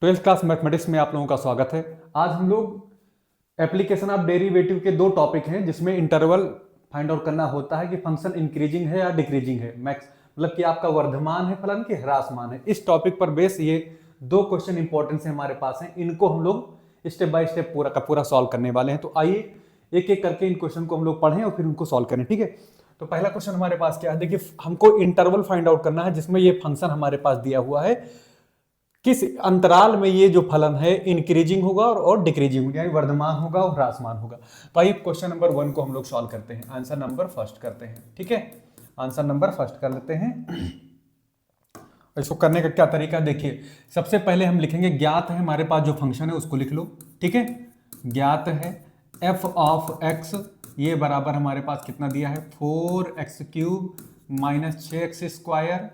Twelfth class mathematics में आप लोगों का स्वागत है। आज हम लोग एप्लीकेशन ऑफ डेरिवेटिव के दो टॉपिक हैं जिसमें इंटरवल फाइंड आउट करना होता है कि फंक्शन इंक्रीजिंग है या डिक्रीजिंग है, मैक्स मतलब कि आपका वर्धमान है फलन की ह्रासमान है। इस टॉपिक पर बेस ये दो क्वेश्चन इंपॉर्टेंट है हमारे पास हैं, इनको हम लोग स्टेप बाय स्टेप पूरा का पूरा सॉल्व करने वाले हैं। तो आइए एक एक करके इन क्वेश्चन को हम लोग पढ़ें और फिर उनको सॉल्व करें, ठीक है। तो पहला क्वेश्चन हमारे पास क्या है, देखिए हमको इंटरवल फाइंड आउट करना है जिसमें ये फंक्शन हमारे पास दिया हुआ है, किस अंतराल में ये जो फलन है इंक्रीजिंग होगा और डिक्रीजिंग होगा, यानी वर्धमान होगा और ह्रासमान होगा। तो आइए क्वेश्चन नंबर 1 को हम लोग सॉल्व करते हैं, आंसर नंबर फर्स्ट करते हैं, ठीक है। आंसर नंबर फर्स्ट कर लेते हैं। इसको करने का क्या तरीका, देखिए सबसे पहले हम लिखेंगे ज्ञात है हमारे पास जो फंक्शन है उसको लिख लो, ठीक है। ज्ञात है f ऑफ x, ये बराबर हमारे पास कितना दिया है 4x³ minus 6x square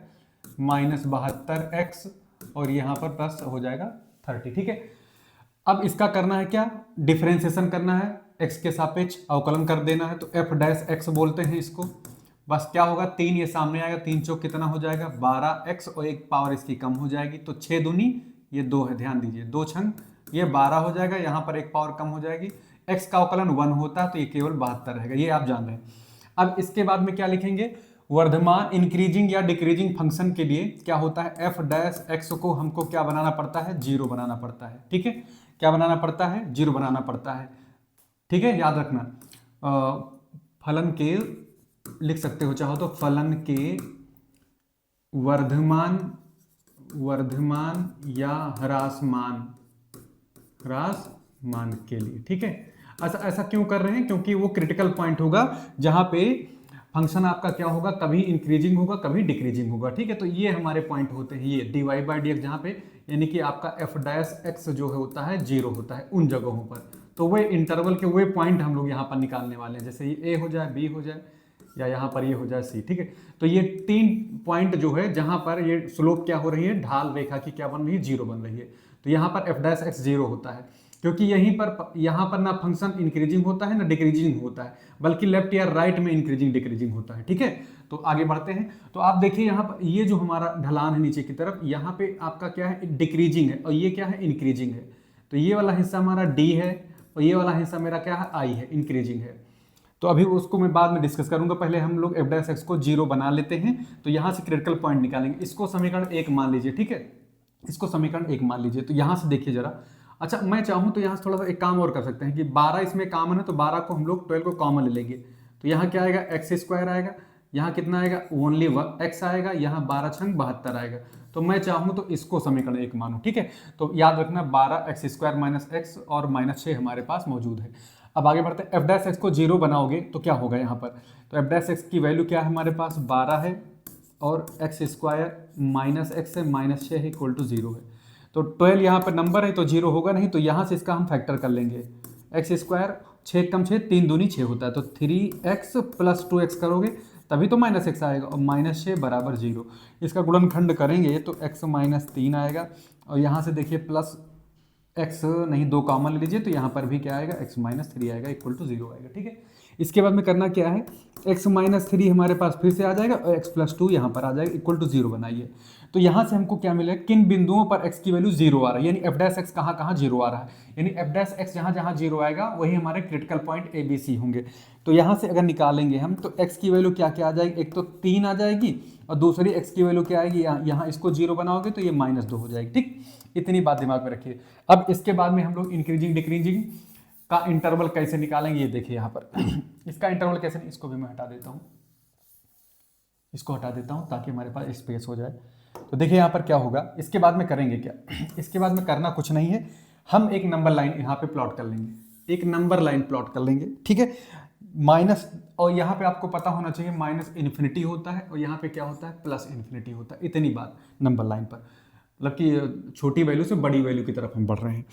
minus 72x और यहाँ पर प्लस हो जाएगा 30, ठीक है। अब इसका करना है क्या, डिफरेंशिएशन करना है, x के सापेक्ष अवकलन कर देना है, तो f डैश x बोलते हैं इसको। बस क्या होगा 3 ये सामने आएगा, 3 चौक कितना हो जाएगा 12x और एक पावर इसकी कम हो जाएगी, तो 6 दूनी ये 2 है, ध्यान दीजिए 2 छंग ये 12 हो जाएगा, यहाँ पर एक पावर कम हो जाएगी, x का अवकलन 1 होता है तो ये केवल 72 रहेगा, ये आप जान रहे हैं। अब इसके बाद में क्या लिखेंगे, वर्धमान इंक्रीजिंग या डिक्रीजिंग फंक्शन के लिए क्या होता है f डैश x को हमको क्या बनाना पड़ता है, 0 बनाना पड़ता है, ठीक है। क्या बनाना पड़ता है, 0 बनाना पड़ता है, ठीक है। याद रखना फलन के लिख सकते हो चाहो तो फलन के वर्धमान या ह्रासमान के लिए, ठीक है। ऐसा क्यों कर रहे हैं, क्योंकि वो क्रिटिकल पॉइंट होगा जहां पे फंक्शन आपका क्या होगा, कभी इंक्रीजिंग होगा कभी डिक्रीजिंग होगा, ठीक है। तो ये हमारे पॉइंट होते हैं, ये dy/dx जहां पे यानी कि आपका f डैश x जो है होता है 0 होता है उन जगहों पर, तो वे इंटरवल के वे पॉइंट हम लोग यहाँ पर निकालने वाले हैं, जैसे ये a हो जाए, b हो जाए या यहाँ पर ये हो जाए c, ठीक है। तो ये 3 पॉइंट जो है जहां पर ये स्लोप क्या हो रही है, ढाल रेखा की क्या बन रही है, 0 बन रही है, तो यहाँ पर f डैश x 0 होता है, क्योंकि यहाँ पर ना फंक्शन इंक्रीजिंग होता है ना डिक्रीजिंग होता है, बल्कि लेफ्ट या राइट में इंक्रीजिंग डिक्रीजिंग होता है, ठीक है। तो आगे बढ़ते हैं, तो आप देखिए यहाँ पर ये जो हमारा ढलान है नीचे की तरफ, यहाँ पे आपका क्या है डिक्रीजिंग है और ये क्या है इंक्रीजिंग है, तो ये वाला हिस्सा हमारा d है और ये वाला हिस्सा मेरा क्या है i है, इंक्रीजिंग है। तो अभी उसको मैं बाद में डिस्कस करूंगा, पहले हम लोग f डैश x को 0 बना लेते हैं, तो यहाँ से क्रिटिकल पॉइंट निकालेंगे। इसको समीकरण 1 मान लीजिए, ठीक है, इसको समीकरण 1 मान लीजिए। तो यहाँ से देखिए जरा, अच्छा मैं चाहूँ तो यहाँ से थोड़ा सा एक काम और कर सकते हैं कि 12 इसमें कॉमन है तो 12 को हम लोग 12 को कॉमन ले लेंगे, तो यहाँ क्या आएगा x² आएगा, यहाँ कितना आएगा ओनली x आएगा, यहाँ 12 छंग 72 आएगा, तो मैं चाहूँ तो इसको समीकरण 1 मानूँ, ठीक है। तो याद रखना 12x² माइनस x और -6 हमारे पास मौजूद है। अब आगे बढ़ते हैं, f डैश x को 0 बनाओगे तो क्या होगा यहाँ पर, तो f डैश x की वैल्यू क्या है हमारे पास 12 है और x² माइनस x है माइनस 6 है इक्वल टू 0 है, तो 12 यहाँ पर नंबर है तो 0 होगा नहीं, तो यहाँ से इसका हम फैक्टर कर लेंगे, x², 6 कम 6 3 दूनी 6 होता है, तो 3x प्लस 2x करोगे तभी तो -x आएगा और -6 बराबर 0, इसका गुणनखंड करेंगे तो x -3 आएगा और यहाँ से देखिए प्लस x नहीं 2 कॉमन ले लीजिए, तो यहाँ पर भी क्या आएगा x -3 आएगा इक्वल टू 0 आएगा, ठीक है। इसके बाद में करना क्या है, x -3 हमारे पास फिर से आ जाएगा और x + 2 यहाँ पर आ जाएगा इक्वल टू 0 बनाइए। तो यहाँ से हमको क्या मिलेगा, किन बिंदुओं पर x की वैल्यू 0 आ रहा है, यानी f डैश x कहाँ कहाँ 0 आ रहा है, यानी f डैश x जहाँ जहाँ 0 आएगा वही हमारे critical point a b c होंगे। तो यहाँ से अगर निकालेंगे हम तो x की वैल्यू क्या क्या आ जाएगी, एक तो 3 आ जाएगी और दूसरी x की वैल्यू क्या आएगी, यहाँ इसको 0 बनाओगे तो ये -2 हो जाएगी, ठीक। इतनी बात दिमाग में रखिए। अब इसके बाद में हम लोग इंक्रीजिंग डिक्रीजिंग का इंटरवल कैसे निकालेंगे, ये देखिए यहाँ पर इसका इंटरवल कैसे, इसको भी मैं हटा देता हूँ, इसको हटा देता हूँ ताकि हमारे पास स्पेस हो जाए। तो देखिए यहाँ पर क्या होगा, इसके बाद में करेंगे क्या, इसके बाद में करना कुछ नहीं है, हम एक नंबर लाइन यहाँ पे प्लॉट कर लेंगे, एक नंबर लाइन प्लॉट कर लेंगे, ठीक है। माइनस और यहाँ पे आपको पता होना चाहिए -∞ होता है और यहाँ पे क्या होता है +∞ होता है, इतनी बात नंबर लाइन पर, मतलब कि छोटी वैल्यू से बड़ी वैल्यू की तरफ हम बढ़ रहे हैं।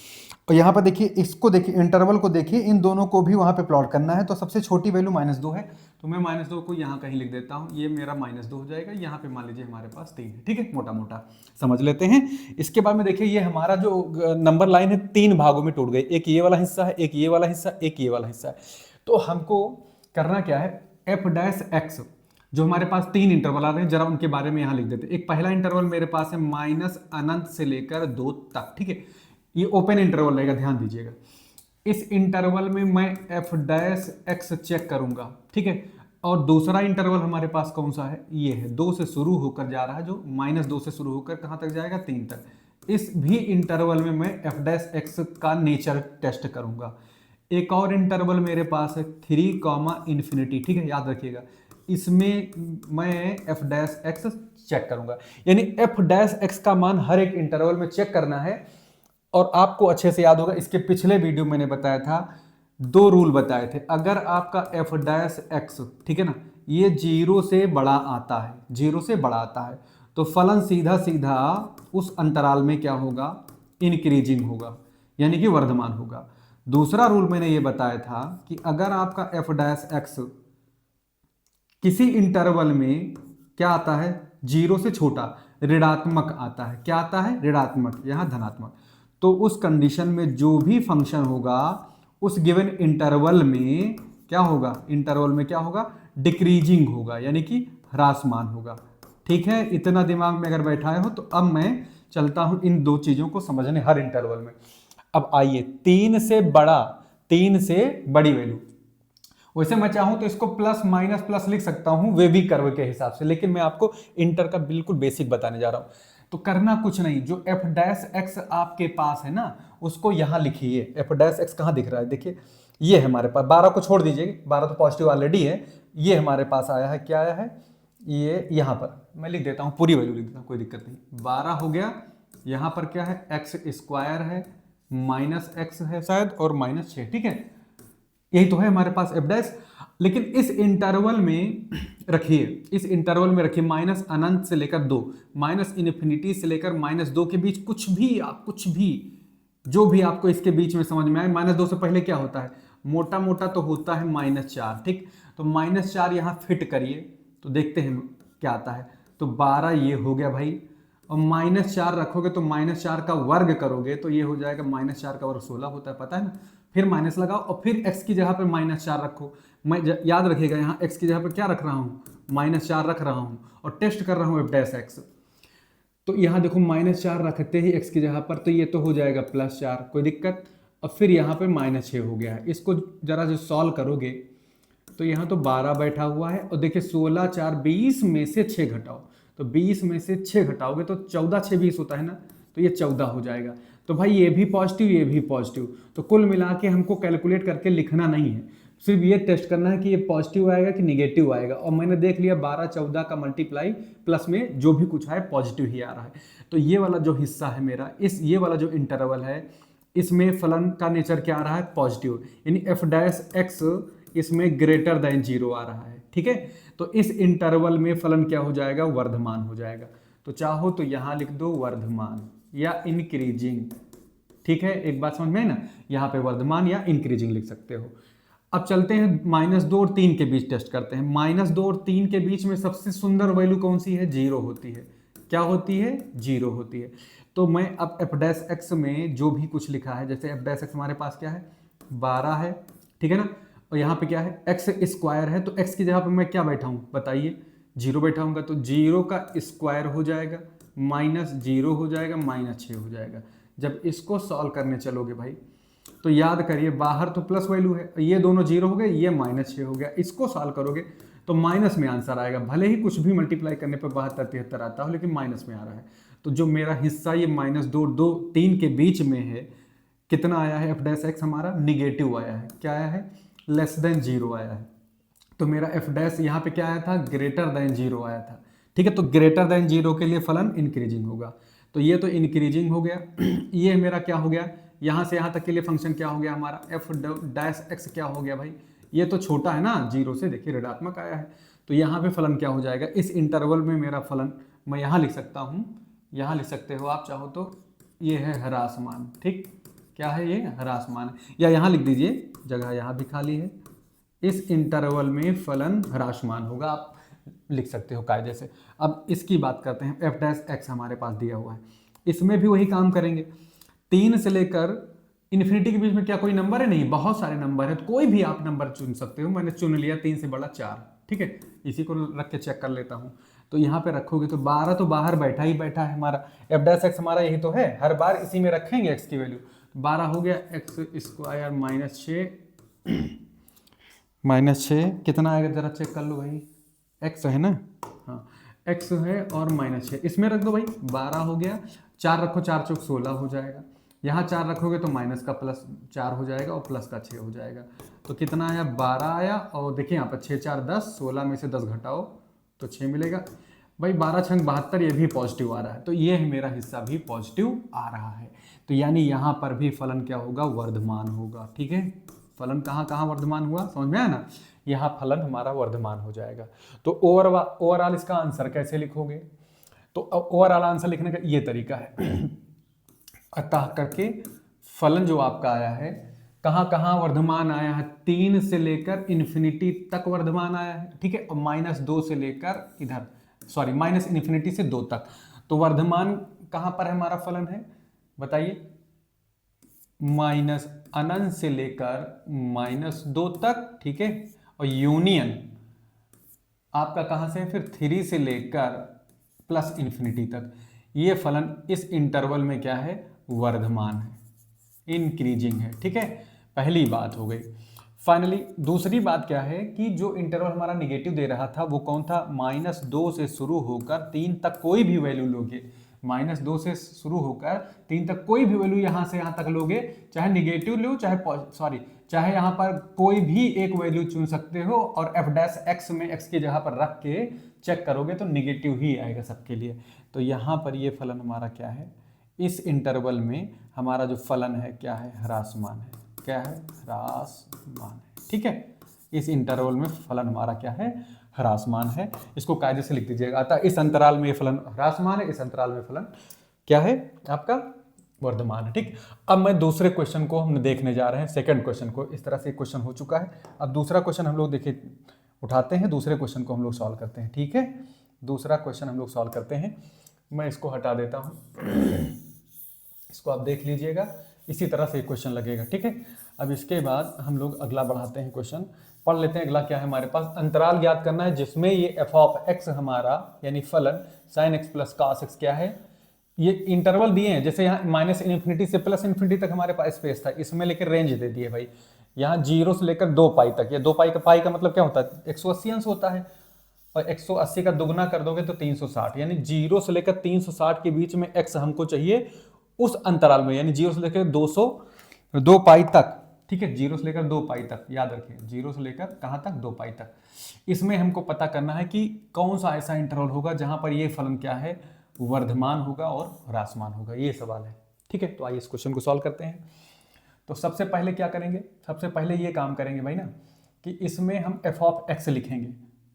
और यहाँ पर देखिए इसको देखिए इंटरवल को देखिए, इन दोनों को भी वहाँ पे प्लॉट करना है, तो सबसे छोटी वैल्यू -2 है, तो मैं -2 को यहाँ कहीं लिख देता हूँ, ये मेरा -2 हो जाएगा, यहाँ पे मान लीजिए हमारे पास 3 है, ठीक है, मोटा मोटा समझ लेते हैं। इसके बाद में देखिए ये हमारा जो नंबर लाइन है 3 भागों में टूट गई, एक ये वाला हिस्सा है, एक ये वाला हिस्सा, एक ये वाला हिस्सा है। तो हमको करना क्या है, f डैश x जो हमारे पास 3 इंटरवल आ रहे हैं, जरा उनके बारे में यहाँ लिख देते हैं। एक पहला इंटरवल मेरे पास है माइनस अनंत से लेकर 2 तक, ठीक है, ये ओपन इंटरवल रहेगा, ध्यान दीजिएगा। इस इंटरवल में मैं एफ डैश एक्स चेक करूंगा, ठीक है। और दूसरा इंटरवल हमारे पास कौन सा है, ये है, 2 से शुरू होकर जा रहा है, जो -2 से शुरू होकर कहाँ तक जाएगा, 3 तक। इस भी इंटरवल में मैं एफ डैश एक्स का नेचर टेस्ट करूंगा। एक और इंटरवल मेरे पास है 3, ठीक है, याद रखिएगा। इसमें मैं एफ डैश एक्स चेक करूंगा, यानी एफ डैश एक्स का मान हर एक इंटरवल में चेक करना है। और आपको अच्छे से याद होगा, इसके पिछले वीडियो मैंने बताया था, 2 रूल बताए थे। अगर आपका एफ डैश एक्स, ठीक है ना, ये 0 से बड़ा आता है, 0 से बड़ा आता है, तो फलन सीधा सीधा उस अंतराल में क्या होगा, इंक्रीजिंग होगा, यानी कि वर्धमान होगा। दूसरा रूल मैंने ये बताया था कि अगर आपका एफ डैश एक्स किसी इंटरवल में क्या आता है, 0 से छोटा, ऋणात्मक आता है, क्या आता है, ऋणात्मक, यहां धनात्मक, तो उस कंडीशन में जो भी फंक्शन होगा उस गिवन इंटरवल में क्या होगा, इंटरवल में क्या होगा, डिक्रीजिंग होगा, यानी कि ह्रासमान होगा। ठीक है, इतना दिमाग में अगर बैठाए हो तो अब मैं चलता हूं इन 2 चीजों को समझने हर इंटरवल में। अब आइए 3 से बड़ा, 3 से बड़ी वैल्यू, वैसे मैं चाहूं तो इसको प्लस माइनस प्लस लिख सकता हूं वेवी कर्व के हिसाब से, लेकिन मैं आपको इंटर का बिल्कुल बेसिक बताने जा रहा हूं। तो करना कुछ नहीं, जो एफ डैश एक्स आपके पास है ना, उसको यहां लिखिए। एफ डैश एक्स कहां दिख रहा है, देखिए ये है हमारे पास, 12 को छोड़ दीजिए, 12 तो पॉजिटिव ऑलरेडी है, ये हमारे पास आया है, क्या आया है, ये यहां पर मैं लिख देता हूं, पूरी वैल्यू लिख देता हूं, कोई दिक्कत नहीं। 12 हो गया, यहां पर क्या है, एक्स स्क्वायर है, माइनस एक्स है शायद, और -6, ठीक है, यही तो है हमारे पास एफ डैश। लेकिन इस इंटरवल में रखिए, इस इंटरवल में रखिए माइनस अनंत से लेकर 2, माइनस इन्फिनिटी से लेकर -2 के बीच कुछ भी, आप कुछ भी, जो भी आपको इसके बीच में समझ में आए। -2 से पहले क्या होता है, मोटा मोटा तो होता है -4, ठीक, तो -4 यहाँ फिट करिए तो देखते हैं क्या आता है। तो 12 ये हो गया भाई, और -4 रखोगे तो -4 का वर्ग करोगे तो ये हो जाएगा, -4 का वर्ग 16 होता है, पता है ना। फिर माइनस लगाओ और फिर x की जगह पर -4 रखो। मैं याद रखिएगा यहाँ x की जगह पर क्या रख रहा हूँ, -4 रख रहा हूँ और टेस्ट कर रहा हूँ एफ डैश एक्स। तो यहाँ देखो -4 रखते ही x की जगह पर, तो ये तो हो जाएगा +4, कोई दिक्कत। और फिर यहाँ पे -6 हो गया है। इसको जरा जो सॉल्व करोगे तो यहाँ तो 12 बैठा हुआ है, और देखिए 16 4 20 में से 6 घटाओ, तो 20 में से 6 घटाओगे तो 14 6 20 होता है ना, तो ये 14 हो जाएगा। तो भाई ये भी पॉजिटिव, ये भी पॉजिटिव, तो कुल मिला के हमको कैलकुलेट करके लिखना नहीं है, सिर्फ ये टेस्ट करना है कि ये पॉजिटिव आएगा कि निगेटिव आएगा। और मैंने देख लिया 12 14 का मल्टीप्लाई प्लस में जो भी कुछ है पॉजिटिव ही आ रहा है। तो ये वाला जो हिस्सा है मेरा, इस ये वाला जो इंटरवल है, इसमें फलन का नेचर क्या आ रहा है, पॉजिटिव, यानी एफ डैश एक्स इसमें ग्रेटर देन 0 आ रहा है। ठीक है, तो इस इंटरवल में फलन क्या हो जाएगा, वर्धमान हो जाएगा। तो चाहो तो यहां लिख दो वर्धमान या इंक्रीजिंग। ठीक है, एक बात समझ में है ना, यहाँ पे वर्धमान या इंक्रीजिंग लिख सकते हो। अब चलते हैं -2 और 3 के बीच टेस्ट करते हैं। -2 और 3 के बीच में सबसे सुंदर वैल्यू कौन सी है, 0 होती है। क्या होती है, 0 होती है। तो मैं अब एफ डैश एक्स में जो भी कुछ लिखा है, जैसे एफ डैश एक्स हमारे पास क्या है, 12 है, ठीक है ना, और यहाँ पे क्या है, एक्स स्क्वायर है, तो एक्स की जगह पे मैं क्या बैठाऊं बताइए, 0 बैठाऊंगा, तो 0 का स्क्वायर हो जाएगा, -0 हो जाएगा, -6 हो जाएगा। जब इसको सॉल्व करने चलोगे भाई, तो याद करिए बाहर तो प्लस वैल्यू है, ये दोनों 0 हो गए, ये -6 हो गया। इसको सॉल्व करोगे तो माइनस में आंसर आएगा, भले ही कुछ भी मल्टीप्लाई करने पर 72 73 आता हो, लेकिन माइनस में आ रहा है। तो जो मेरा हिस्सा ये -2 2 3 के बीच में है, कितना आया है, एफ डैश एक्स हमारा निगेटिव आया है, क्या आया है, लेस देन 0 आया है। तो मेरा एफ डैश यहाँ पे क्या आया था, ग्रेटर देन 0 आया था। ठीक है, तो ग्रेटर देन 0 के लिए फलन इंक्रीजिंग होगा, तो ये तो इंक्रीजिंग हो गया। ये मेरा क्या हो गया, यहाँ से यहाँ तक के लिए फंक्शन क्या हो गया हमारा, एफ डैश एक्स क्या हो गया भाई, ये तो छोटा है ना 0 से, देखिए ऋणात्मक आया है, तो यहाँ पे फलन क्या हो जाएगा, इस इंटरवल में मेरा फलन मैं यहाँ लिख सकता हूँ, यहाँ लिख सकते हो आप चाहो तो, ये है ह्रासमान। ठीक, क्या है ये, ह्रासमान है, या यहाँ लिख दीजिए, जगह यहाँ भी खाली है, इस इंटरवल में फलन ह्रासमान होगा, आप लिख सकते हो कायदे से। अब इसकी बात करते हैं, एफ डैश एक्स हमारे पास दिया हुआ है, इसमें भी वही काम करेंगे। 3 से लेकर इन्फिनिटी के बीच में क्या कोई नंबर है, नहीं, बहुत सारे नंबर है, तो कोई भी आप नंबर चुन सकते हो। मैंने चुन लिया 3 से बड़ा 4, ठीक है, इसी को रख के चेक कर लेता हूँ। तो यहाँ पे रखोगे तो 12 तो बाहर बैठा ही बैठा है हमारा, एफ डैश एक्स हमारा यही तो है, हर बार इसी में रखेंगे एक्स की वैल्यू। 12 हो गया, एक्स स्क्वायर -6 कितना आएगा जरा चेक कर लो भाई, एक्स है ना, हाँ एक्स है और -6 इसमें रख दो भाई, 12 हो गया, 4 रखो, 4 चौक 16 हो जाएगा, यहाँ 4 रखोगे तो माइनस का +4 हो जाएगा और प्लस का 6 हो जाएगा। तो कितना आया, 12 आया, और देखिए यहाँ पर 6 4 10, 16 में से 10 घटाओ तो 6 मिलेगा भाई, 12 छंग 72, ये भी पॉजिटिव आ रहा है, तो ये मेरा हिस्सा भी पॉजिटिव आ रहा है। तो यानी यहाँ पर भी फलन क्या होगा, वर्धमान होगा। ठीक है, फलन कहाँ कहाँ वर्धमान हुआ, समझ में आया ना, यहाँ फलन हमारा वर्धमान हो जाएगा। तो ओवरऑल इसका आंसर कैसे लिखोगे, तो ओवरऑल आंसर लिखने का ये तरीका है, अतः करके फलन जो आपका आया है कहाँ कहाँ वर्धमान आया है, 3 से लेकर इन्फिनिटी तक वर्धमान आया है। ठीक है, और -2 से लेकर इधर -इन्फिनिटी से 2 तक, तो वर्धमान कहाँ पर है हमारा फलन है बताइए, अनंत से लेकर -2 तक। ठीक है, और यूनियन आपका कहाँ से है फिर, 3 से लेकर +इन्फिनिटी तक। ये फलन इस इंटरवल में क्या है, वर्धमान है, इंक्रीजिंग है। ठीक है, पहली बात हो गई। फाइनली दूसरी बात क्या है कि जो इंटरवल हमारा निगेटिव दे रहा था वो कौन था, -2 से शुरू होकर 3 तक कोई भी वैल्यू लोगे, -2 से शुरू होकर 3 तक कोई भी वैल्यू यहाँ से यहाँ तक लोगे, चाहे निगेटिव लो चाहे यहाँ पर कोई भी एक वैल्यू चुन सकते हो, और एफ डैश एक्स में एक्स की जगह पर रख के चेक करोगे तो निगेटिव ही आएगा सबके लिए। तो यहाँ पर ये फलन हमारा क्या है, इस इंटरवल में हमारा जो फलन है क्या है, ह्रासमान है। क्या है, ह्रासमान है। ठीक है, इस इंटरवल में फलन हमारा क्या है, ह्रासमान है। इसको कायदे से लिख दीजिएगा, अतः इस अंतराल में ये फलन ह्रासमान है, इस अंतराल में फलन क्या है आपका, वर्धमान है। ठीक, अब मैं दूसरे क्वेश्चन को हम देखने जा रहे हैं, सेकंड क्वेश्चन को। इस तरह से एक क्वेश्चन हो चुका है, अब दूसरा क्वेश्चन हम लोग देखिए उठाते हैं, दूसरे क्वेश्चन को हम लोग सॉल्व करते हैं। ठीक है, दूसरा क्वेश्चन हम लोग सॉल्व करते हैं, मैं इसको हटा देता हूँ, इसको आप देख लीजिएगा, इसी तरह से एक क्वेश्चन लगेगा। ठीक है, अब इसके बाद हम लोग अगला बढ़ाते हैं, क्वेश्चन पढ़ लेते हैं। अगला क्या है हमारे पास, अंतराल ज्ञात करना है जिसमें ये एफ ऑफ एक्स हमारा यानी फलन sin x + cos x क्या है, ये इंटरवल दिए हैं, जैसे यहाँ -इन्फिनिटी से +इन्फिनिटी तक हमारे पास स्पेस था, इसमें लेकर रेंज दे दिए भाई, यहाँ 0 से लेकर 2 पाई तक। ये 2 पाई का मतलब क्या होता है, 180 अंश होता है, और 180 का दुगना कर दोगे तो 360, यानी 0 से लेकर 360 के बीच में x हमको चाहिए उस अंतराल में, यानी 0 से लेकर 2 पाई तक। ठीक है, 0 से लेकर 2 पाई तक, याद रखिए 0 से लेकर कहाँ तक, 2 पाई तक। इसमें हमको पता करना है कि कौन सा ऐसा इंटरवल होगा जहां पर ये फलन क्या है, वर्धमान होगा और ह्रासमान होगा, ये सवाल है। ठीक है, तो आइए इस क्वेश्चन को सॉल्व करते हैं। तो सबसे पहले क्या करेंगे, सबसे पहले ये काम करेंगे भाई ना कि इसमें हम एफ ऑफ एक्स लिखेंगे।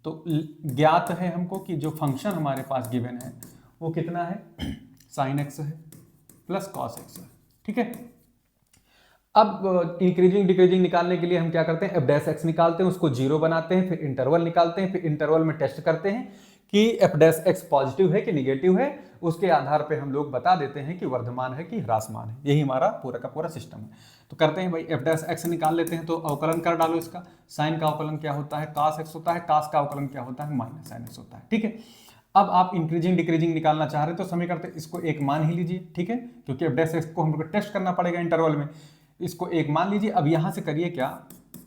तो ज्ञात है हमको कि जो फंक्शन हमारे पास गिवन है वो कितना है, sin x है प्लस cos x है। ठीक है, अब इंक्रीजिंग डिक्रीजिंग निकालने के लिए हम क्या करते हैं, एफ डैश एक्स निकालते हैं, उसको 0 बनाते हैं, फिर इंटरवल निकालते हैं, फिर इंटरवल में टेस्ट करते हैं कि एफ डैश एक्स पॉजिटिव है कि निगेटिव है, उसके आधार पे हम लोग बता देते हैं कि वर्धमान है कि ह्रासमान है। यही हमारा पूरा का पूरा सिस्टम है। तो करते हैं भाई, एफ डैश एक्स निकाल लेते हैं, तो अवकलन कर डालो इसका, साइन का अवकलन क्या होता है, cos x होता है, cos का अवकलन क्या होता है, -sin x होता है। ठीक है, अब आप इंक्रीजिंग डिक्रीजिंग निकालना चाह रहे हैं तो समीकरण इसको एक मान ही लीजिए। ठीक है, क्योंकि एफ डैश एक्स को हम लोग टेस्ट करना पड़ेगा इंटरवल में, इसको एक मान लीजिए। अब यहाँ से करिए क्या,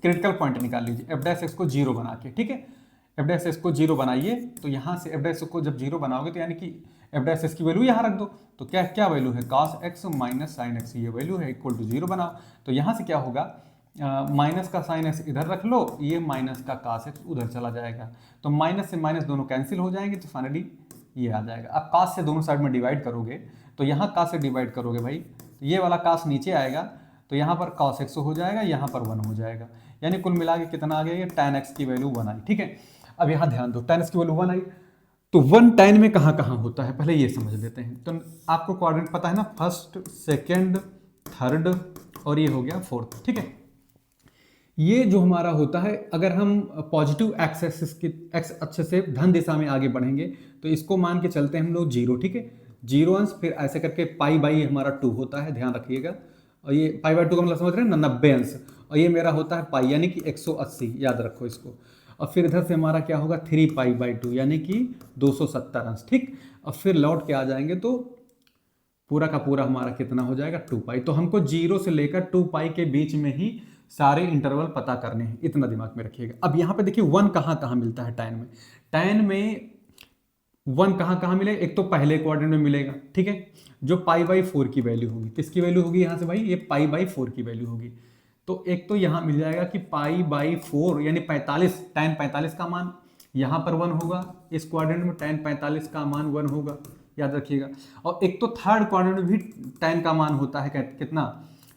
क्रिटिकल पॉइंट निकाल लीजिए एफ डैश एक्स को 0 बना के। ठीक है, एफ डैश एक्स को 0 बनाइए, तो यहाँ से एफ डैश को जब 0 बनाओगे तो यानी कि एफ डैश एक्स की वैल्यू यहाँ रख दो, तो क्या क्या वैल्यू है, cos x - sin x, ये वैल्यू है, इक्वल टू 0 बनाओ। तो यहाँ से क्या होगा, माइनस का sin x इधर रख लो, ये माइनस का cos x उधर चला जाएगा, तो माइनस से माइनस दोनों कैंसिल हो जाएंगे, तो फाइनली ये आ जाएगा। अब cos से दोनों साइड में डिवाइड करोगे, तो यहाँ cos से डिवाइड करोगे भाई, तो ये वाला cos नीचे आएगा, तो यहाँ पर cos x हो जाएगा, यहाँ पर 1 हो जाएगा, यानी कुल मिला के कितना आ गया, ये tan x की वैल्यू 1 आई। ठीक है, अब यहाँ ध्यान दो, tan x की वैल्यू 1 आई, तो 1 tan में कहाँ कहाँ होता है पहले ये समझ लेते हैं। तो आपको कोऑर्डिनेट पता है ना, फर्स्ट, सेकंड, थर्ड और ये हो गया फोर्थ। ठीक है, ये जो हमारा होता है, अगर हम पॉजिटिव एक्स एक्सिस की एक्स अक्ष से धन दिशा में आगे बढ़ेंगे तो इसको मान के चलते हैं हम लोग 0। ठीक है, 0 अंश, फिर ऐसे करके पाई बाई हमारा 2 होता है, ध्यान रखिएगा। और ये पाई बाई 2 का मतलब समझ रहे हैं ना, 90 अंश, और ये मेरा होता है पाई यानी कि 180, याद रखो इसको। और फिर इधर से हमारा क्या होगा 3π/2 यानी कि 270 अंश, ठीक। और फिर लौट के आ जाएंगे तो पूरा का पूरा हमारा कितना हो जाएगा 2π। तो हमको 0 से लेकर 2π के बीच में ही सारे इंटरवल पता करने हैं, इतना दिमाग में रखिएगा। अब यहाँ पे देखिए 1 कहाँ कहाँ मिलता है tan में। tan में 1 कहाँ कहाँ मिले, एक तो पहले क्वाड्रेंट में मिलेगा, ठीक है, जो π/4 की वैल्यू होगी। किसकी वैल्यू होगी यहाँ से भाई, ये π/4 की वैल्यू होगी। तो एक तो यहाँ मिल जाएगा कि π/4 यानी 45, tan 45 का मान यहाँ पर 1 होगा, इस क्वाड्रेंट में tan 45 का मान 1 होगा, याद रखिएगा। और एक तो थर्ड क्वाड्रेंट में भी tan का मान होता है कितना,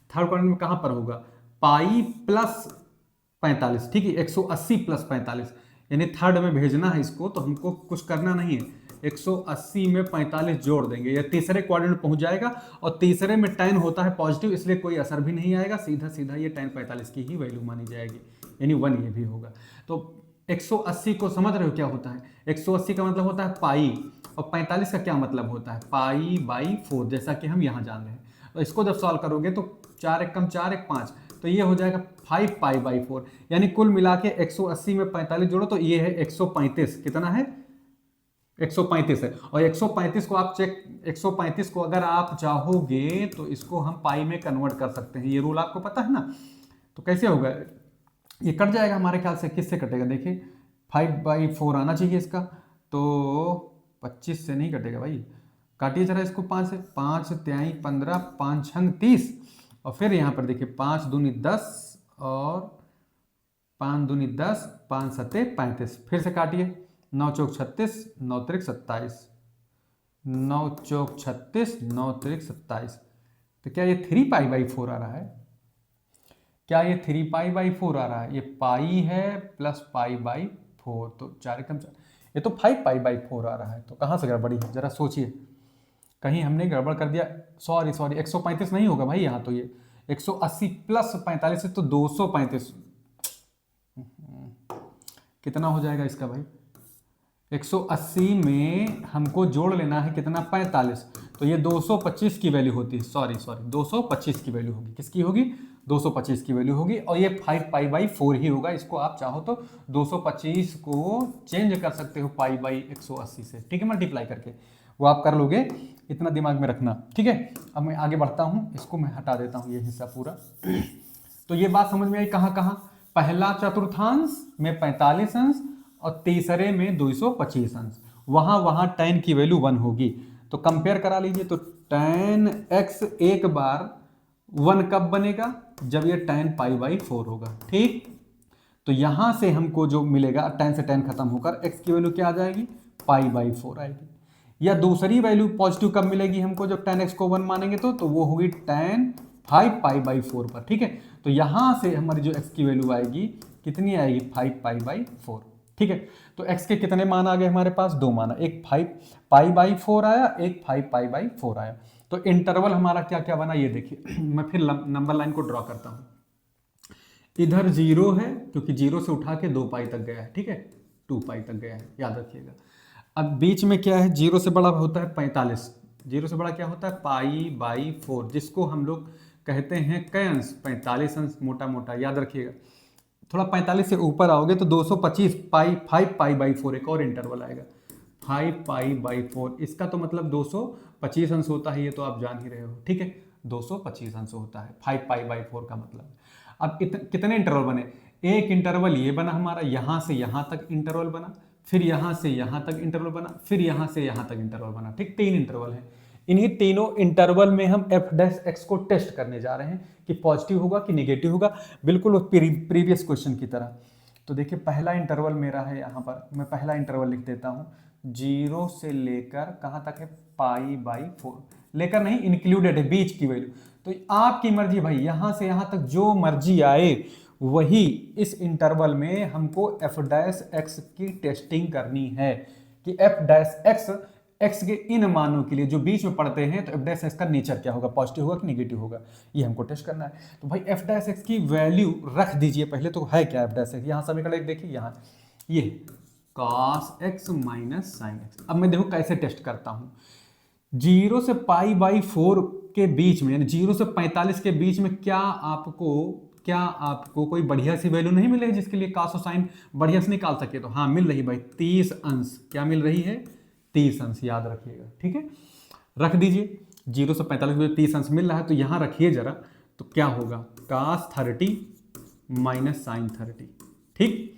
थर्ड क्वाड्रेंट में कहाँ पर होगा π+45, ठीक है, 180 + 45, यानी थर्ड में भेजना है इसको, तो हमको कुछ करना नहीं है, 180 में 45 जोड़ देंगे, या तीसरे क्वाड्रेंट में पहुंच जाएगा। और तीसरे में tan होता है पॉजिटिव, इसलिए कोई असर भी नहीं आएगा, सीधा सीधा ये tan 45 की ही वैल्यू मानी जाएगी, यानी 1 ये भी होगा। तो 180 को समझ रहे हो क्या होता है, 180 का मतलब होता है पाई, और 45 का क्या मतलब होता है π/4, जैसा कि हम यहाँ जान रहे हैं। तो इसको जब सॉल्व करोगे तो 4 × 4 = 5, तो ये हो जाएगा 5π/4, यानी कुल मिला के 180 में 45 जोड़ो तो ये है 135, कितना है 135 है। और 135 को आप 135 को अगर आप चाहोगे तो इसको हम पाई में कन्वर्ट कर सकते हैं, ये रूल आपको पता है ना। तो कैसे होगा, ये कट जाएगा हमारे ख्याल से, किससे कटेगा देखिए 5/4 आना चाहिए इसका, तो 25 से नहीं कटेगा भाई, काटिए जरा इसको 5 से, 5 × 3 = 15, 5 × 6 = 30, और फिर यहाँ पर देखिए 5 × 2 = 10 और 5 × 2 = 10, 5 × 7 = 35, फिर से काटिए, 9 × 4 = 36, 9 × 3 = 27, 9 × 4 = 36, 9 × 3 = 27। तो क्या ये 3π/4 आ रहा है, क्या ये 3π/4 आ रहा है, ये पाई है प्लस π/4, तो 4 × 4, ये तो 5π/4 आ रहा है। तो कहाँ से गड़बड़ी है, जरा सोचिए, कहीं हमने गड़बड़ कर दिया। सॉरी 135 नहीं होगा भाई, यहाँ तो ये 180 + 45 है तो 235, कितना हो जाएगा इसका भाई, 180 में हमको जोड़ लेना है कितना 45, तो ये 225 की वैल्यू होती है, सॉरी 225 की वैल्यू होगी, किसकी होगी 225 की वैल्यू होगी, और ये 5π/4 ही होगा। इसको आप चाहो तो 225 को चेंज कर सकते हो π/180 से, ठीक है, मल्टीप्लाई करके, वो आप कर लोगे, इतना दिमाग में रखना, ठीक है। अब मैं आगे बढ़ता हूँ, इसको मैं हटा देता हूँ ये हिस्सा पूरा। तो ये बात समझ में आई, कहाँ कहाँ, पहला चतुर्थांश में 45 अंश और तीसरे में 225 अंश, वहाँ tan की वैल्यू 1 होगी। तो कंपेयर करा लीजिए, तो tan x एक बार 1 कब बनेगा, जब ये tan π/4 होगा, ठीक। तो यहां से हमको जो मिलेगा, tan से tan खत्म होकर x की वैल्यू क्या आ जाएगी π/4 आएगी। या दूसरी वैल्यू पॉजिटिव कब मिलेगी हमको, जब tan x को 1 मानेंगे तो वो होगी tan 5π/4 पर, ठीक है। तो यहां से हमारी जो x की वैल्यू आएगी कितनी आएगी 5π/4, ठीक है। तो x के कितने मान आ गए हमारे पास, 2 मान, एक 5π/4 आया, एक 5π/4 आया। तो इंटरवल हमारा क्या क्या बना ये देखिए, मैं फिर नंबर लाइन को ड्रॉ करता हूं। इधर 0 है क्योंकि 0 से उठा के 2π तक गया है, ठीक है, 2π तक गया है, याद रखिएगा। अब बीच में क्या है, 0 से बड़ा होता है 45, 0 से बड़ा क्या होता है π/4, जिसको हम लोग कहते हैं कै अंश, 45 अंश, मोटा मोटा याद रखिएगा। थोड़ा 45 से ऊपर आओगे तो 225 5π/4 एक और इंटरवल आएगा 5π/4, इसका तो मतलब 225 अंश होता है, ये तो आप जान ही रहे हो, ठीक है, 225 अंश होता है 5π/4 का मतलब। अब कितने इंटरवल बने, एक इंटरवल ये बना हमारा, यहां से यहां तक इंटरवल बना, फिर यहां से यहां तक इंटरवल बना, फिर यहां से यहां तक इंटरवल बना, ठीक, 3 इंटरवल है। इन्हीं तीनों इंटरवल में हम f' को टेस्ट करने जा रहे हैं कि पॉजिटिव होगा कि नेगेटिव होगा, बिल्कुल प्रीवियस क्वेश्चन की तरह। तो देखिए पहला इंटरवल मेरा है, यहाँ पर मैं पहला इंटरवल लिख देता हूँ, 0 से लेकर कहाँ तक है π/4, लेकर नहीं, इंक्लूडेड है बीच की वैल्यू। तो आपकी मर्जी भाई, यहाँ से यहाँ तक जो मर्जी आए वही इस इंटरवल में हमको f' की टेस्टिंग करनी है कि f' x के इन मानों के लिए जो बीच में पड़ते हैं, तो f' का नेचर क्या होगा, पॉजिटिव होगा कि नेगेटिव होगा, ये हमको टेस्ट करना है। तो भाई f' की वैल्यू रख दीजिए पहले, तो है क्या f', यहाँ समीकरण एक देखिए, यहाँ ये cos x minus sin x। अब मैं देखो कैसे टेस्ट करता हूँ, 0 से π/4 के बीच में, यानी 0 से 45 के बीच में क्या आपको क्या आपको कोई बढ़िया सी वैल्यू नहीं मिले जिसके लिए कास और साइन बढ़िया से निकाल सके? तो हाँ मिल रही भाई 30 अंश। क्या मिल रही है? 30 अंश, याद रखिएगा। ठीक है, रख दीजिए। 0 से 45 में 30 अंश मिल रहा है तो यहाँ रखिए जरा, तो क्या होगा? कास 30 माइनस साइन 30। ठीक,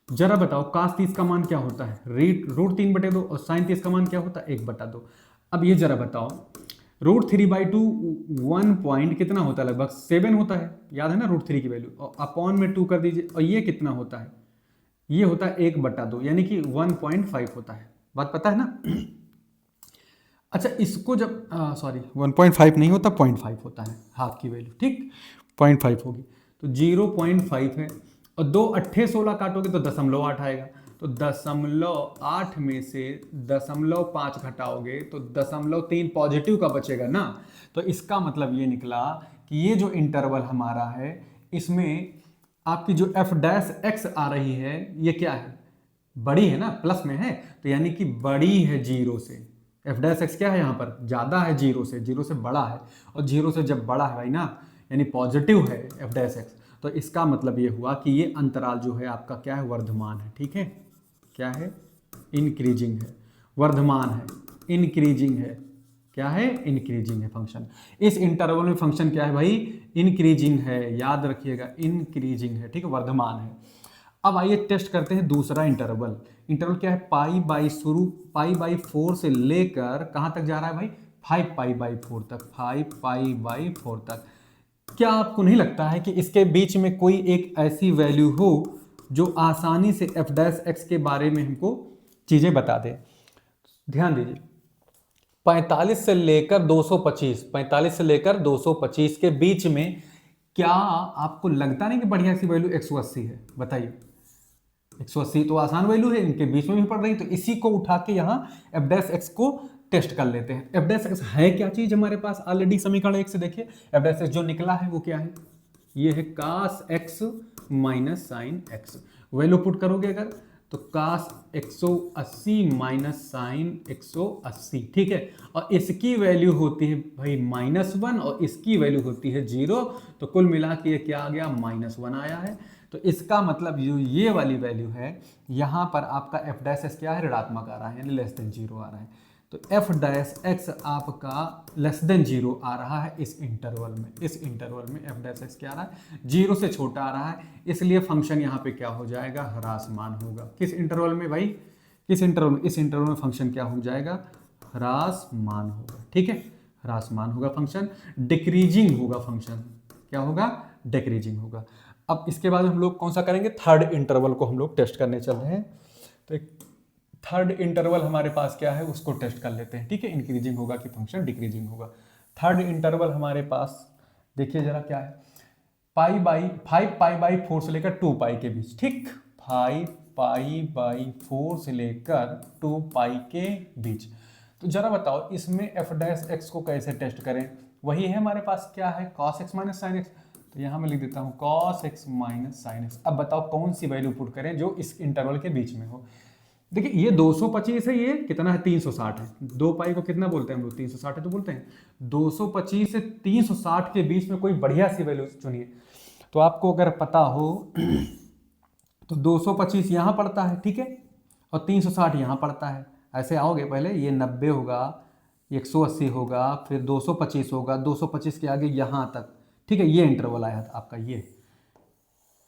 जरा बताओ कास 30 का मान क्या होता है? √3/2 और साइन 30 का मान क्या होता है? 1/2। अब ये जरा बताओ, √3/2 1 पॉइंट कितना होता है? लगभग 7 होता है, याद है ना √3 की वैल्यू, और अपॉन में 2 कर दीजिए, और ये कितना होता है? ये होता है 1/2, यानी कि 1.5 होता है। बात पता है ना? अच्छा, इसको जब सॉरी 1.5 नहीं होता, 0.5 होता है हाफ की वैल्यू। ठीक, 0.5 होगी, तो 0.5 है, और 2 अट्ठे 16 काटोगे तो 0.8 आएगा। तो 0.8 में से 0.5 घटाओगे तो 0.3 पॉजिटिव का बचेगा ना। तो इसका मतलब ये निकला कि ये जो इंटरवल हमारा है, इसमें आपकी जो f' आ रही है, ये क्या है? बड़ी है ना, प्लस में है, तो यानी कि बड़ी है 0 से। f' क्या है यहाँ पर? ज़्यादा है 0 से, 0 से बड़ा है, और 0 से जब बड़ा है भाई ना, यानी पॉजिटिव है f', तो इसका मतलब ये हुआ कि ये अंतराल जो है आपका क्या है? वर्धमान है। ठीक है, क्या है? इंक्रीजिंग है, वर्धमान है, इंक्रीजिंग है। क्या है? इंक्रीजिंग है फंक्शन। इस इंटरवल में फंक्शन क्या है भाई? इंक्रीजिंग है, याद रखिएगा, इंक्रीजिंग है। ठीक है, वर्धमान है। अब आइए टेस्ट करते हैं दूसरा इंटरवल। इंटरवल क्या है? π/4 से लेकर कहाँ तक जा रहा है भाई? 5π/4 तक, 5π/4 तक। क्या आपको नहीं लगता है कि इसके बीच में कोई एक ऐसी वैल्यू हो जो आसानी से f' के बारे में हमको चीजें बता दे? ध्यान दीजिए, 45 से लेकर 225, 45 से लेकर 225 के बीच में क्या आपको लगता नहीं कि बढ़िया सी वैल्यू 180 है? बताइए, 180 तो आसान वैल्यू है, इनके बीच में भी पड़ रही, तो इसी को उठा के यहाँ f' को टेस्ट कर लेते हैं। f' है क्या चीज हमारे पास? ऑलरेडी समीकरण 1 से देखिए, f' जो निकला है वो क्या है? ये है cos x minus sine x। Value put करोगे अगर, तो cos 180 माइनस साइन 180। ठीक है, और इसकी वैल्यू होती है भाई -1, और इसकी वैल्यू होती है 0, तो कुल मिला के ये क्या आ गया? -1 आया है। तो इसका मतलब ये वाली वैल्यू है, यहाँ पर आपका f' क्या है? ऋणात्मक आ रहा है, यानी <0 आ रहा है। तो f' आपका <0 आ रहा है इस इंटरवल में। इस इंटरवल में f' क्या आ रहा है? 0 से छोटा आ रहा है, इसलिए फंक्शन यहाँ पे क्या हो जाएगा? ह्रासमान होगा। किस इंटरवल में भाई? किस इंटरवल में? इस इंटरवल में फंक्शन क्या हो जाएगा? ह्रासमान होगा। ठीक है, ह्रासमान होगा फंक्शन, डिक्रीजिंग होगा फंक्शन। क्या होगा? डिक्रीजिंग होगा। अब इसके बाद हम लोग कौन सा करेंगे? थर्ड इंटरवल को हम लोग टेस्ट करने चल रहे हैं। तो एक थर्ड इंटरवल हमारे पास क्या है, उसको टेस्ट कर लेते हैं। ठीक है, इंक्रीजिंग होगा कि फंक्शन डिक्रीजिंग होगा। थर्ड इंटरवल हमारे पास देखिए जरा क्या है, 5π/4 से लेकर 2π के बीच। ठीक, 5π/4 से लेकर 2π के बीच। तो जरा बताओ इसमें f' को कैसे टेस्ट करें? वही है हमारे पास, क्या है? cos x minus sine x। तो यहाँ मैं लिख देता हूँ cos x minus sine x। अब बताओ कौन सी वैल्यू पुट करें जो इस इंटरवल के बीच में हो? देखिए, ये 225 है, ये कितना है? 360 है। 2π को कितना बोलते हैं हम लोग? 360 है तो बोलते हैं। 225 से 360 के बीच में कोई बढ़िया सी वैल्यू चुनिए। तो आपको अगर पता हो तो 225 यहाँ पड़ता है, ठीक है, और 360 यहाँ पड़ता है। ऐसे आओगे, पहले ये 90 होगा, 180 होगा, फिर 225 होगा, 225 के आगे यहाँ तक। ठीक है, ये इंटरवल आया था आपका,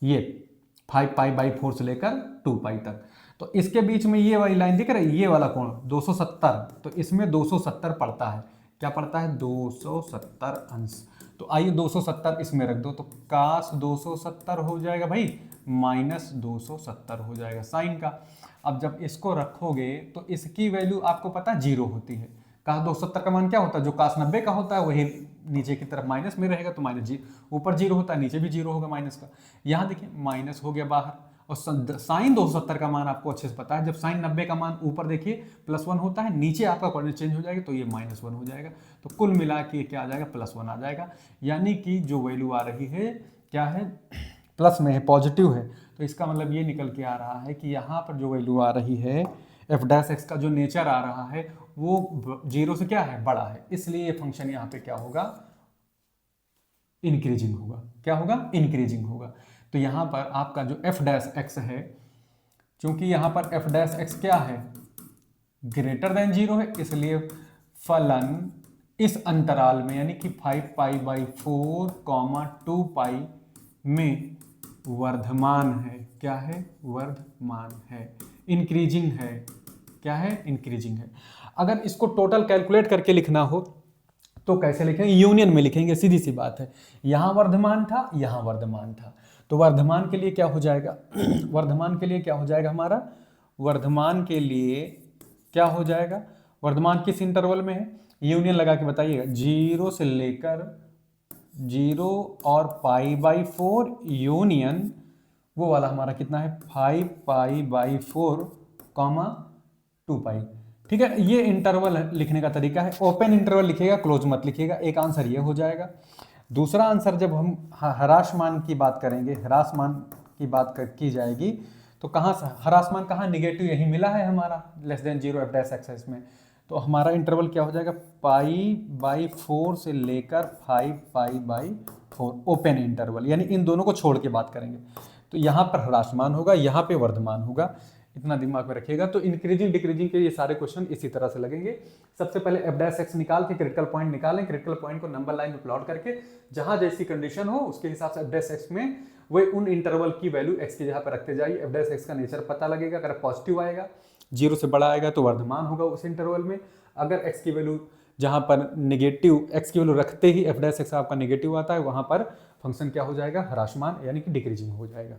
ये 5π/4 से लेकर 2π तक। तो इसके बीच में ये वाली लाइन दिख रही है, ये वाला कोण 270, तो इसमें 270 पड़ता है। क्या पड़ता है? 270 अंश। तो आइए 270 इसमें रख दो, तो cos 270 हो जाएगा भाई, -270 हो जाएगा साइन का। अब जब इसको रखोगे तो इसकी वैल्यू आपको पता 0 होती है। cos 270 का मान क्या होता है? जो cos 90 का होता है वही नीचे की तरफ माइनस में रहेगा, तो माइनस जी, ऊपर 0 होता है, नीचे भी 0 होगा माइनस का। यहाँ देखिए माइनस हो गया बाहर, और साइन 270 का मान आपको अच्छे से पता है, जब साइन 90 का मान ऊपर देखिए +1 होता है, नीचे आपका कोऑर्डिनेट चेंज हो जाएगा, तो ये -1 हो जाएगा। तो कुल मिला के क्या आ जाएगा? +1 आ जाएगा। यानी कि जो वैल्यू आ रही है क्या है? प्लस में है, पॉजिटिव है। तो इसका मतलब ये निकल के आ रहा है कि यहाँ पर जो वैल्यू आ रही है f' का जो नेचर आ रहा है वो 0 से क्या है? बड़ा है, इसलिए ये फंक्शन यहाँ पे क्या होगा? इंक्रीजिंग होगा। क्या होगा? इंक्रीजिंग होगा। तो यहाँ पर आपका जो एफ डैश एक्स है, क्योंकि यहाँ पर एफ डैश एक्स क्या है? ग्रेटर देन 0 है, इसलिए फलन इस अंतराल में यानी कि 5π/4, 2 पाई में वर्धमान है। क्या है? वर्धमान है, इंक्रीजिंग है। क्या है? इंक्रीजिंग है। अगर इसको टोटल कैलकुलेट करके लिखना हो तो कैसे लिखेंगे? यूनियन में लिखेंगे, सीधी सी बात है। यहां वर्धमान था, यहां वर्धमान था, तो वर्धमान के लिए क्या हो जाएगा? वर्धमान के लिए क्या हो जाएगा हमारा? वर्धमान के लिए क्या हो जाएगा? वर्धमान किस इंटरवल में है? यूनियन लगा के बताइएगा। 0 से लेकर 0 और π/4 यूनियन वो वाला हमारा कितना है? 5π/4, 2 पाई। ठीक है, ये इंटरवल लिखने का तरीका है। ओपन इंटरवल लिखिएगा, क्लोज मत लिखिएगा। एक आंसर ये हो जाएगा। दूसरा आंसर, जब हम ह्रासमान की बात करेंगे, ह्रासमान की बात की जाएगी, तो कहाँ से ह्रासमान? कहाँ? निगेटिव यही मिला है हमारा, less than 0 F dash x में। तो हमारा इंटरवल क्या हो जाएगा? π/4 से लेकर 5π/4 ओपन इंटरवल, यानी इन दोनों को छोड़ के बात करेंगे। तो यहाँ पर ह्रासमान होगा, यहाँ पे वर्धमान होगा, इतना दिमाग में रखिएगा। तो इंक्रीजिंग डिक्रीजिंग के ये सारे क्वेश्चन इसी तरह से लगेंगे। सबसे पहले एफ डैश एक्स निकाल के क्रिटिकल पॉइंट निकालें, क्रिटिकल पॉइंट को नंबर लाइन में प्लॉट करके जहां जैसी कंडीशन हो उसके हिसाब से एफ डैश एक्स में वही उन इंटरवल की वैल्यू एक्स की जगह पर रखते जाइए। एफ डैश एक्स का नेचर पता लगेगा। अगर पॉजिटिव आएगा, 0 से बड़ा आएगा, तो वर्धमान होगा उस इंटरवल में। अगर एक्स की वैल्यू जहां पर नेगेटिव एक्स की वैल्यू रखते ही एफ डैश एक्स आपका नेगेटिव आता है, वहां पर फंक्शन क्या हो जाएगा? ह्रासमान यानी कि डिक्रीजिंग हो जाएगा।